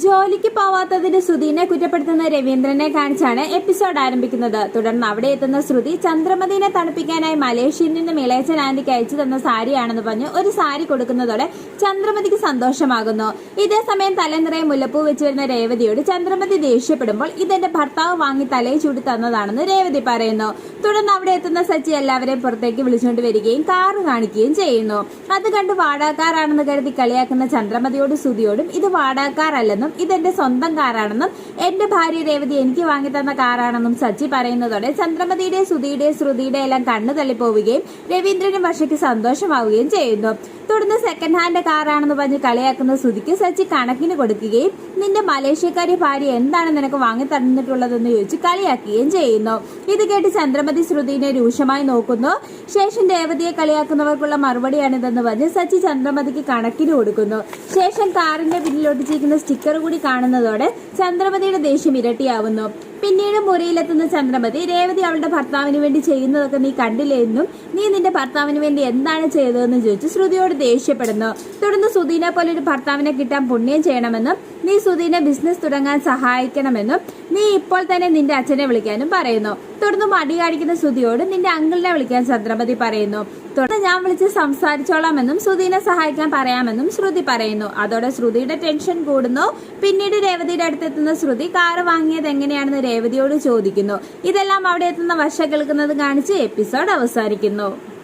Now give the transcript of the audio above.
ജോലിക്ക് പോവാത്തതിന് ശ്രുതിനെ കുറ്റപ്പെടുത്തുന്ന രവീന്ദ്രനെ കാണിച്ചാണ് എപ്പിസോഡ് ആരംഭിക്കുന്നത്. തുടർന്ന് അവിടെ എത്തുന്ന ശ്രുതി ചന്ദ്രമതിനെ തണുപ്പിക്കാനായി മലേഷ്യയിൽ നിന്നും ഇളയച്ചൻ ആന്റിക്ക് അയച്ചു തന്ന സാരിയാണെന്ന് പറഞ്ഞ് ഒരു സാരി കൊടുക്കുന്നതോടെ ചന്ദ്രമതിക്ക് സന്തോഷമാകുന്നു. ഇതേസമയം തലനിറയെ മുല്ലപ്പൂ വെച്ച് വരുന്ന രേവതിയോട് ചന്ദ്രമതി ദേഷ്യപ്പെടുമ്പോൾ ഇതെന്റെ ഭർത്താവ് വാങ്ങി തലയിൽ ചൂടി തന്നതാണെന്ന് രേവതി പറയുന്നു. തുടർന്ന് അവിടെ എത്തുന്ന സച്ചി എല്ലാവരെയും പുറത്തേക്ക് വിളിച്ചുകൊണ്ട് വരികയും കാറ് കാണിക്കുകയും ചെയ്യുന്നു. അത് കണ്ട് വാടകക്കാരാണെന്ന് കരുതി കളിയാക്കുന്ന ചന്ദ്രമതിയോട് ശ്രുതിയോടും ഇത് വാടകക്കാരല്ലെന്നും ഇതെന്റെ സ്വന്തം കാറാണെന്നും എന്റെ ഭാര്യ രേവതി എനിക്ക് വാങ്ങി തന്ന കാറാണെന്നും സച്ചി പറയുന്നതോടെ ചന്ദ്രമതിയുടെ ശ്രുതിയുടെ എല്ലാം കണ്ണു തള്ളിപ്പോവുകയും രവീന്ദ്രനും വർഷയ്ക്ക് സന്തോഷമാവുകയും ചെയ്യുന്നു. തുടർന്ന് സെക്കൻഡ് ഹാൻഡ് കാറാണെന്ന് പറഞ്ഞ് കളിയാക്കുന്ന ശ്രുതിക്ക് സച്ചി കണക്കിന് കൊടുക്കുകയും നിന്റെ മലേഷ്യക്കാരി ഭാര്യ എന്താണ് നിനക്ക് വാങ്ങി തന്നിട്ടുള്ളതെന്ന് ചോദിച്ച് കളിയാക്കുകയും ചെയ്യുന്നു. ഇത് കേട്ട് ചന്ദ്രമതി ശ്രുതിനെ രൂക്ഷമായി നോക്കുന്നു. ശേഷം രേവതിയെ കളിയാക്കുന്നവർക്കുള്ള മറുപടിയാണിതെന്ന് പറഞ്ഞ് സച്ചി ചന്ദ്രമതിക്ക് കണക്കിന് കൊടുക്കുന്നു. ശേഷം കാറിന്റെ പിന്നിലൊട്ടിച്ചിരിക്കുന്ന സ്റ്റിക്കർ കൂടി കാണുന്നതോടെ ചന്ദ്രമതിയുടെ ദേഷ്യം ഇരട്ടിയാവുന്നു. പിന്നീട് മുറിയിലെത്തുന്ന ചന്ദ്രമതി രേവതി അവളുടെ ഭർത്താവിന് വേണ്ടി ചെയ്യുന്നതൊക്കെ നീ കണ്ടില്ലെന്നും നീ നിന്റെ ഭർത്താവിന് വേണ്ടി എന്താണ് ചെയ്തതെന്ന് ചോദിച്ച് ശ്രുതിയോട് ദേഷ്യപ്പെടുന്നു. തുടർന്ന് ശ്രുതിനെ പോലെ ഒരു ഭർത്താവിനെ കിട്ടാൻ പുണ്യം ചെയ്യണമെന്നും നീ ശ്രുതിനെ ബിസിനസ് തുടങ്ങാൻ സഹായിക്കണമെന്നും നീ ഇപ്പോൾ തന്നെ നിന്റെ അച്ഛനെ വിളിക്കാനും പറയുന്നു. തുടർന്ന് മടി കാണിക്കുന്ന ശ്രുതിയോട് നിന്റെ അങ്കിളിനെ വിളിക്കാൻ ചന്ദ്രമതി പറയുന്നു. തുടർന്ന് ഞാൻ വിളിച്ച് സംസാരിച്ചോളാമെന്നും ശ്രുതിനെ സഹായിക്കാൻ പറയാമെന്നും ശ്രുതി പറയുന്നു. അതോടെ ശ്രുതിയുടെ ടെൻഷൻ കൂടുന്നു. പിന്നീട് രേവതിയുടെ അടുത്തെത്തുന്ന ശ്രുതി കാറ് വാങ്ങിയത് എങ്ങനെയാണെന്ന് രേവതിയോട് ചോദിക്കുന്നു. ഇതെല്ലാം അവിടെ എത്തുന്ന വർഷ കേൾക്കുന്നത് കാണിച്ച് എപ്പിസോഡ് അവസാനിക്കുന്നു.